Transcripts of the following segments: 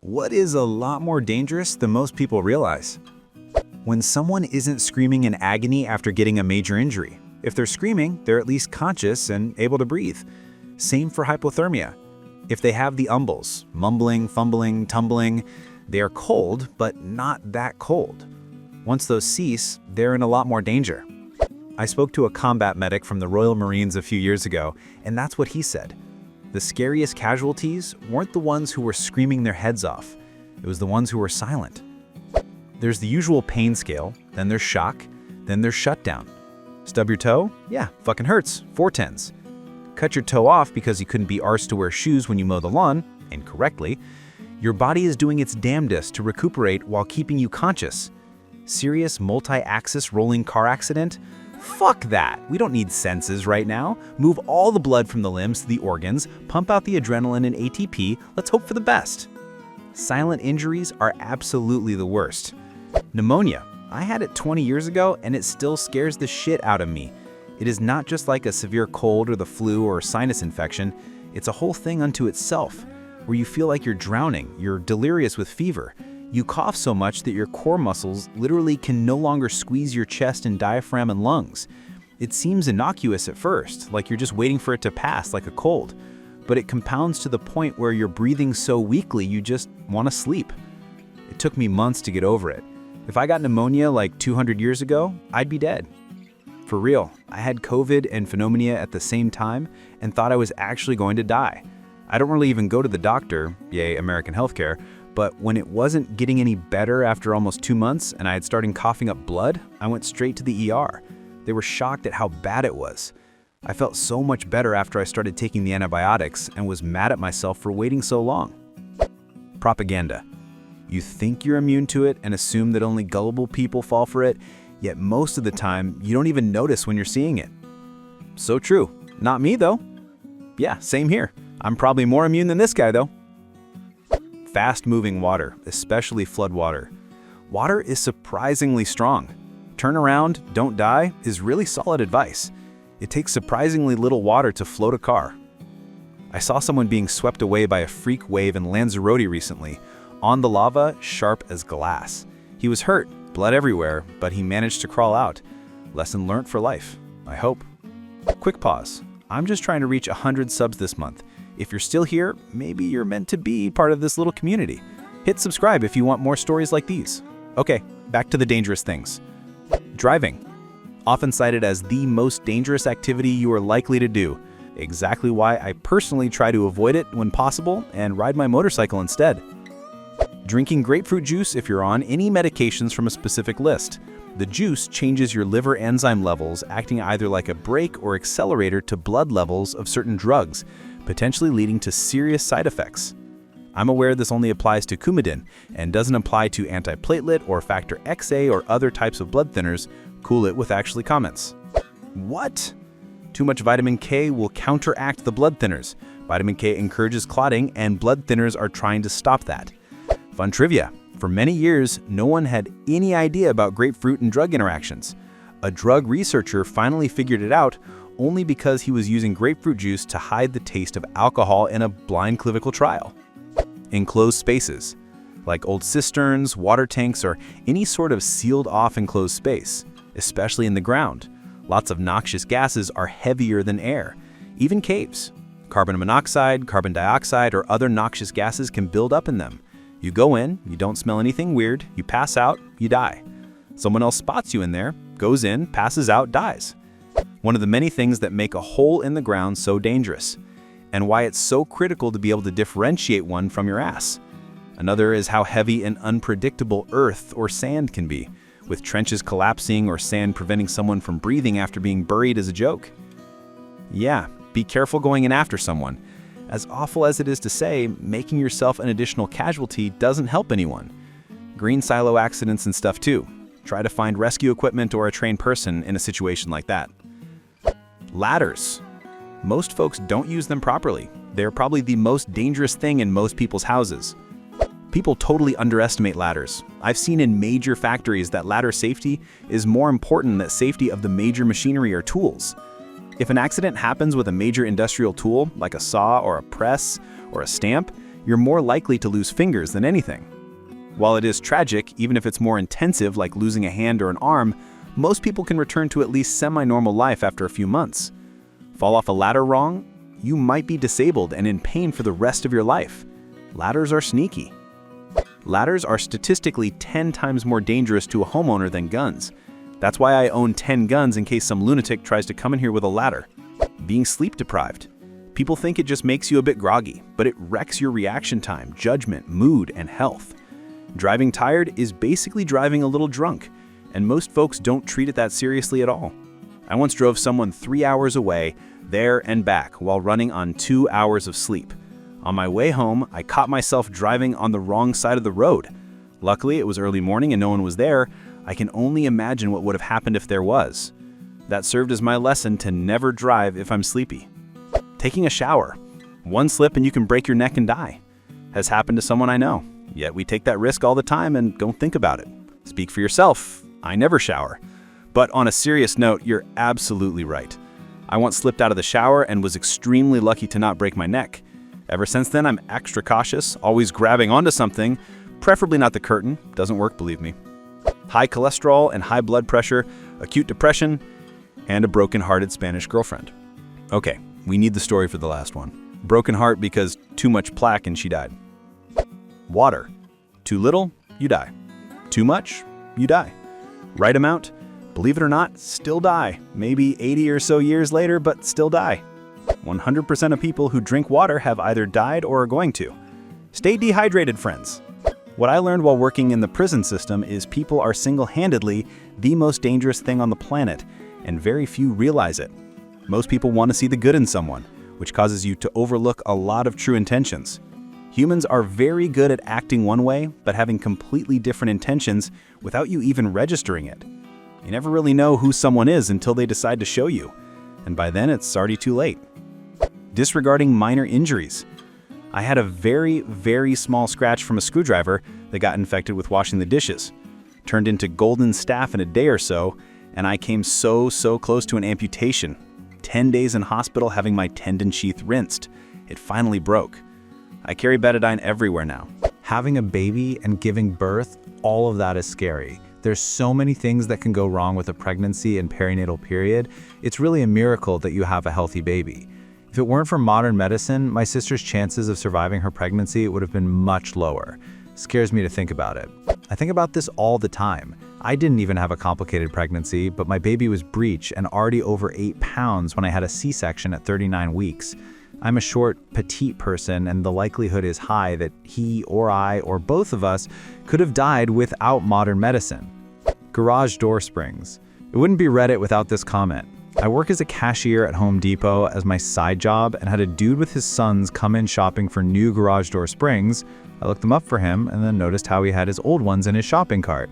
what is a lot more dangerous than most people realize. When someone isn't screaming in agony after getting a major injury. If they're screaming, they're at least conscious and able to breathe. Same for hypothermia. If they have the umbles, mumbling, fumbling, tumbling, they are cold, but not that cold. Once those cease, they're in a lot more danger. I spoke to a combat medic from the Royal Marines a few years ago, and that's what he said. The scariest casualties weren't the ones who were screaming their heads off. It was the ones who were silent. There's the usual pain scale, then there's shock, then there's shutdown. Stub your toe? Yeah, fucking hurts. 4 tens. Cut your toe off because you couldn't be arsed to wear shoes when you mow the lawn, incorrectly. Your body is doing its damnedest to recuperate while keeping you conscious. Serious multi-axis rolling car accident? Fuck that. We don't need senses right now. Move all the blood from the limbs to the organs, pump out the adrenaline and ATP, let's hope for the best. Silent injuries are absolutely the worst. Pneumonia. I had it 20 years ago and it still scares the shit out of me. It is not just like a severe cold or the flu or sinus infection. It's a whole thing unto itself, where you feel like you're drowning, you're delirious with fever. You cough so much that your core muscles literally can no longer squeeze your chest and diaphragm and lungs. It seems innocuous at first, like you're just waiting for it to pass like a cold, but it compounds to the point where you're breathing so weakly you just want to sleep. It took me months to get over it. If I got pneumonia like 200 years ago, I'd be dead. For real, I had COVID and pneumonia at the same time and thought I was actually going to die. I don't really even go to the doctor, yay American healthcare, but when it wasn't getting any better after almost 2 months and I had started coughing up blood, I went straight to the ER. They were shocked at how bad it was. I felt so much better after I started taking the antibiotics and was mad at myself for waiting so long. Propaganda. You think you're immune to it and assume that only gullible people fall for it, yet most of the time you don't even notice when you're seeing it. So true. Not me though. Yeah, same here. I'm probably more immune than this guy though. Fast-moving water, especially floodwater. Water is surprisingly strong. Turn around, don't die is really solid advice. It takes surprisingly little water to float a car. I saw someone being swept away by a freak wave in Lanzarote recently, on the lava, sharp as glass. He was hurt, blood everywhere, but he managed to crawl out. Lesson learned for life, I hope. Quick pause. I'm just trying to reach 100 subs this month. If you're still here, maybe you're meant to be part of this little community. Hit subscribe if you want more stories like these. Okay, back to the dangerous things. Driving. Often cited as the most dangerous activity you are likely to do. Exactly why I personally try to avoid it when possible and ride my motorcycle instead. Drinking grapefruit juice if you're on any medications from a specific list. The juice changes your liver enzyme levels, acting either like a brake or accelerator to blood levels of certain drugs, potentially leading to serious side effects. I'm aware this only applies to Coumadin and doesn't apply to antiplatelet or factor XA or other types of blood thinners. Cool it with actually comments. What? Too much vitamin K will counteract the blood thinners. Vitamin K encourages clotting and blood thinners are trying to stop that. Fun trivia. For many years, no one had any idea about grapefruit and drug interactions. A drug researcher finally figured it out only because he was using grapefruit juice to hide the taste of alcohol in a blind clinical trial. Enclosed spaces, like old cisterns, water tanks, or any sort of sealed-off enclosed space, especially in the ground. Lots of noxious gases are heavier than air. Even caves. Carbon monoxide, carbon dioxide, or other noxious gases can build up in them. You go in, you don't smell anything weird, you pass out, you die. Someone else spots you in there, goes in, passes out, dies. One of the many things that make a hole in the ground so dangerous, and why it's so critical to be able to differentiate one from your ass. Another is how heavy and unpredictable earth or sand can be, with trenches collapsing or sand preventing someone from breathing after being buried as a joke. Yeah, be careful going in after someone. As awful as it is to say, making yourself an additional casualty doesn't help anyone. Green silo accidents and stuff too. Try to find rescue equipment or a trained person in a situation like that. Ladders. Most folks don't use them properly. They're probably the most dangerous thing in most people's houses. People totally underestimate ladders. I've seen in major factories that ladder safety is more important than safety of the major machinery or tools. If an accident happens with a major industrial tool, like a saw or a press or a stamp, you're more likely to lose fingers than anything. While it is tragic, even if it's more intensive like losing a hand or an arm, most people can return to at least semi-normal life after a few months. Fall off a ladder wrong? You might be disabled and in pain for the rest of your life. Ladders are sneaky. Ladders are statistically 10 times more dangerous to a homeowner than guns. That's why I own 10 guns in case some lunatic tries to come in here with a ladder. Being sleep deprived. People think it just makes you a bit groggy, but it wrecks your reaction time, judgment, mood, and health. Driving tired is basically driving a little drunk, and most folks don't treat it that seriously at all. I once drove someone 3 hours away, there and back, while running on 2 hours of sleep. On my way home, I caught myself driving on the wrong side of the road. Luckily, it was early morning and no one was there. I can only imagine what would have happened if there was. That served as my lesson to never drive if I'm sleepy. Taking a shower. One slip and you can break your neck and die. Has happened to someone I know. Yet we take that risk all the time and don't think about it. Speak for yourself. I never shower. But on a serious note, you're absolutely right. I once slipped out of the shower and was extremely lucky to not break my neck. Ever since then, I'm extra cautious, always grabbing onto something, preferably not the curtain. Doesn't work, believe me. High cholesterol and high blood pressure, acute depression, and a broken-hearted Spanish girlfriend. Okay, we need the story for the last one. Broken heart because too much plaque and she died. Water. Too little, you die. Too much, you die. Right amount, believe it or not, still die. Maybe 80 or so years later, but still die. 100% of people who drink water have either died or are going to. Stay dehydrated, friends. What I learned while working in the prison system is people are single-handedly the most dangerous thing on the planet, and very few realize it. Most people want to see the good in someone, which causes you to overlook a lot of true intentions. Humans are very good at acting one way, but having completely different intentions without you even registering it. You never really know who someone is until they decide to show you, and by then it's already too late. Disregarding minor injuries. I had a very, very small scratch from a screwdriver that got infected with washing the dishes. Turned into golden staph in a day or so, and I came so close to an amputation. 10 days in hospital having my tendon sheath rinsed. It finally broke. I carry betadine everywhere now. Having a baby and giving birth, all of that is scary. There's so many things that can go wrong with a pregnancy and perinatal period. It's really a miracle that you have a healthy baby. If it weren't for modern medicine, my sister's chances of surviving her pregnancy would have been much lower. Scares me to think about it. I think about this all the time. I didn't even have a complicated pregnancy, but my baby was breech and already over 8 pounds when I had a C-section at 39 weeks. I'm a short, petite person, and the likelihood is high that he or I or both of us could have died without modern medicine. Garage door springs. It wouldn't be Reddit without this comment. I work as a cashier at Home Depot as my side job and had a dude with his sons come in shopping for new garage door springs. I looked them up for him and then noticed how he had his old ones in his shopping cart.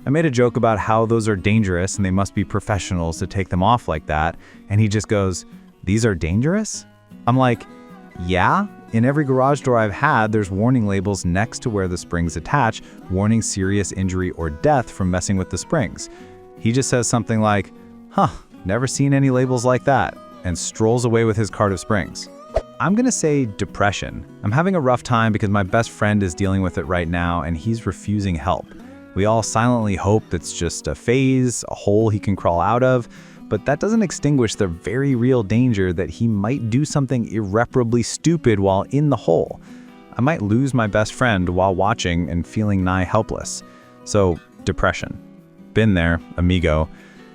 I made a joke about how those are dangerous and they must be professionals to take them off like that, and he just goes, "These are dangerous?" I'm like, yeah, in every garage door I've had, there's warning labels next to where the springs attach, warning serious injury or death from messing with the springs. He just says something like, never seen any labels like that, and strolls away with his cart of springs. I'm gonna say depression. I'm having a rough time because my best friend is dealing with it right now and he's refusing help. We all silently hope that's just a phase, a hole he can crawl out of, but that doesn't extinguish the very real danger that he might do something irreparably stupid while in the hole. I might lose my best friend while watching and feeling nigh helpless. So, depression. Been there, amigo.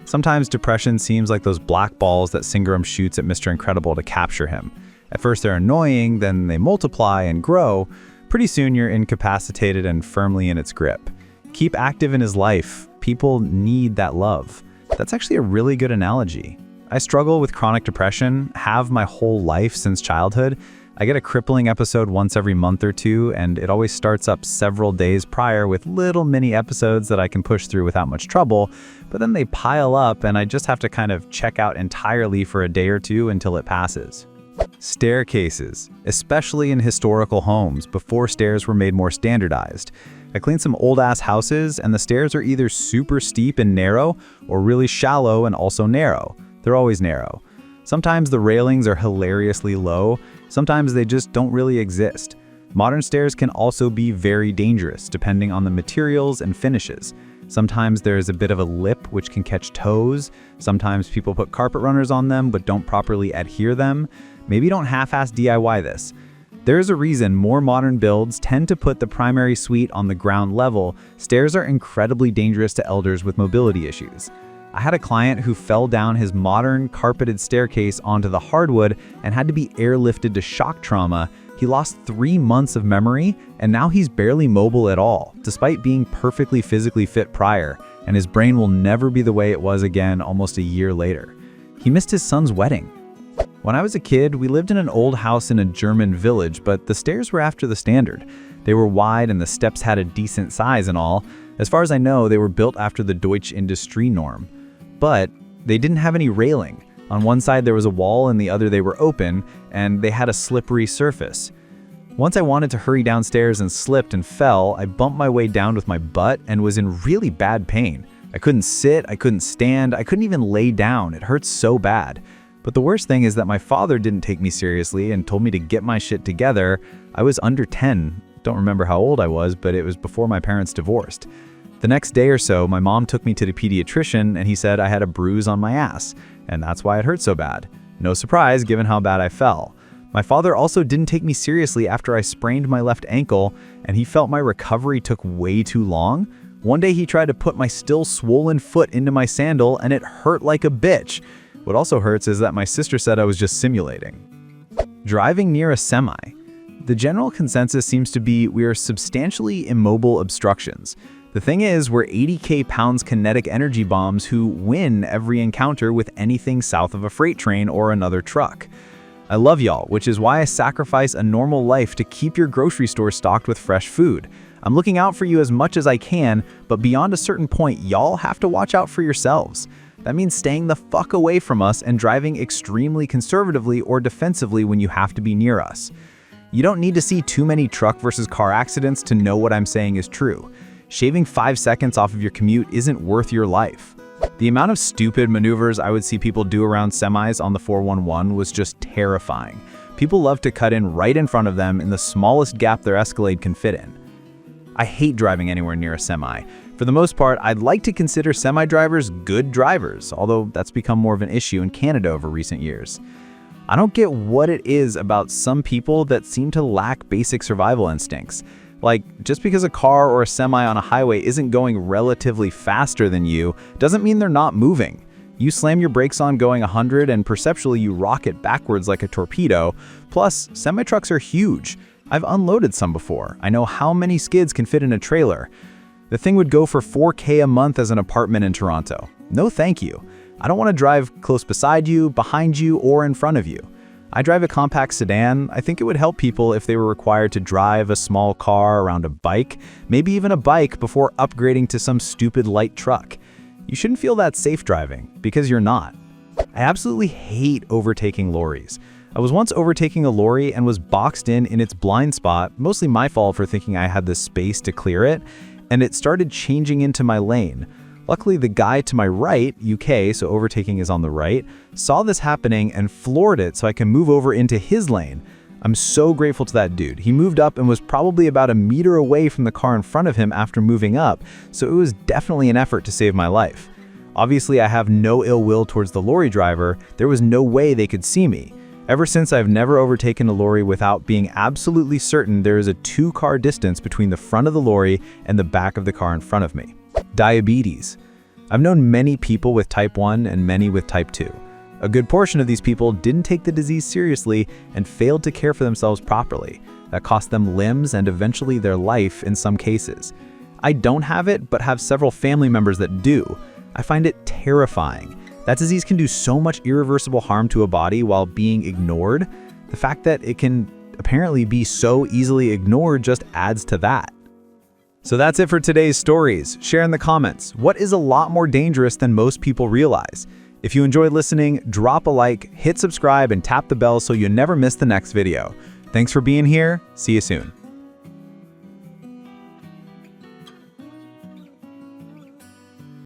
Sometimes depression seems like those black balls that Singram shoots at Mr. Incredible to capture him. At first they're annoying, then they multiply and grow. Pretty soon you're incapacitated and firmly in its grip. Keep active in his life. People need that love. That's actually a really good analogy. I struggle with chronic depression, have my whole life since childhood. I get a crippling episode once every month or two, and it always starts up several days prior with little mini episodes that I can push through without much trouble, but then they pile up and I just have to kind of check out entirely for a day or two until it passes. Staircases, especially in historical homes before stairs were made more standardized. I cleaned some old-ass houses, and the stairs are either super steep and narrow or really shallow and also narrow. They're always narrow. Sometimes the railings are hilariously low, sometimes they just don't really exist. Modern stairs can also be very dangerous, depending on the materials and finishes. Sometimes there's a bit of a lip which can catch toes. Sometimes people put carpet runners on them but don't properly adhere them. Maybe don't half-ass DIY this. There's a reason more modern builds tend to put the primary suite on the ground level. Stairs are incredibly dangerous to elders with mobility issues. I had a client who fell down his modern carpeted staircase onto the hardwood and had to be airlifted to shock trauma. He lost 3 months of memory, and now he's barely mobile at all, despite being perfectly physically fit prior, and his brain will never be the way it was again almost a year later. He missed his son's wedding. When I was a kid, we lived in an old house in a German village, but the stairs were after the standard. They were wide and the steps had a decent size and all. As far as I know, they were built after the Deutsche Industrie norm. But they didn't have any railing. On one side there was a wall and the other they were open, and they had a slippery surface. Once I wanted to hurry downstairs and slipped and fell, I bumped my way down with my butt and was in really bad pain. I couldn't sit, I couldn't stand, I couldn't even lay down. It hurt so bad. But the worst thing is that my father didn't take me seriously and told me to get my shit together. I was under 10. Don't remember how old I was, but it was before my parents divorced. The next day or so, my mom took me to the pediatrician and he said I had a bruise on my ass, and that's why it hurt so bad. No surprise given how bad I fell. My father also didn't take me seriously after I sprained my left ankle, and he felt my recovery took way too long. One day he tried to put my still swollen foot into my sandal and it hurt like a bitch. What also hurts is that my sister said I was just simulating. Driving near a semi. The general consensus seems to be we are substantially immobile obstructions. The thing is, we're 80k pounds kinetic energy bombs who win every encounter with anything south of a freight train or another truck. I love y'all, which is why I sacrifice a normal life to keep your grocery store stocked with fresh food. I'm looking out for you as much as I can, but beyond a certain point, y'all have to watch out for yourselves. That means staying the fuck away from us and driving extremely conservatively or defensively when you have to be near us. You don't need to see too many truck versus car accidents to know what I'm saying is true. Shaving 5 seconds off of your commute isn't worth your life. The amount of stupid maneuvers I would see people do around semis on the 411 was just terrifying. People love to cut in right in front of them in the smallest gap their Escalade can fit in. I hate driving anywhere near a semi. For the most part, I'd like to consider semi drivers good drivers, although that's become more of an issue in Canada over recent years. I don't get what it is about some people that seem to lack basic survival instincts. Like, just because a car or a semi on a highway isn't going relatively faster than you, doesn't mean they're not moving. You slam your brakes on going 100 and perceptually you rocket backwards like a torpedo. Plus, semi-trucks are huge. I've unloaded some before. I know how many skids can fit in a trailer. The thing would go for $4,000 a month as an apartment in Toronto. No thank you. I don't want to drive close beside you, behind you, or in front of you. I drive a compact sedan. I think it would help people if they were required to drive a small car around a bike, maybe even a bike before upgrading to some stupid light truck. You shouldn't feel that safe driving, because you're not. I absolutely hate overtaking lorries. I was once overtaking a lorry and was boxed in its blind spot, mostly my fault for thinking I had the space to clear it, and it started changing into my lane. Luckily, the guy to my right, UK, so overtaking is on the right, saw this happening and floored it so I can move over into his lane. I'm so grateful to that dude. He moved up and was probably about a meter away from the car in front of him after moving up, so it was definitely an effort to save my life. Obviously, I have no ill will towards the lorry driver. There was no way they could see me. Ever since, I've never overtaken a lorry without being absolutely certain there is a 2-car distance between the front of the lorry and the back of the car in front of me. Diabetes. I've known many people with type 1 and many with type 2. A good portion of these people didn't take the disease seriously and failed to care for themselves properly. That cost them limbs and eventually their life in some cases. I don't have it, but have several family members that do. I find it terrifying. That disease can do so much irreversible harm to a body while being ignored. The fact that it can apparently be so easily ignored just adds to that. So that's it for today's stories. Share in the comments, what is a lot more dangerous than most people realize? If you enjoyed listening, drop a like, hit subscribe, and tap the bell so you never miss the next video. Thanks for being here. See you soon.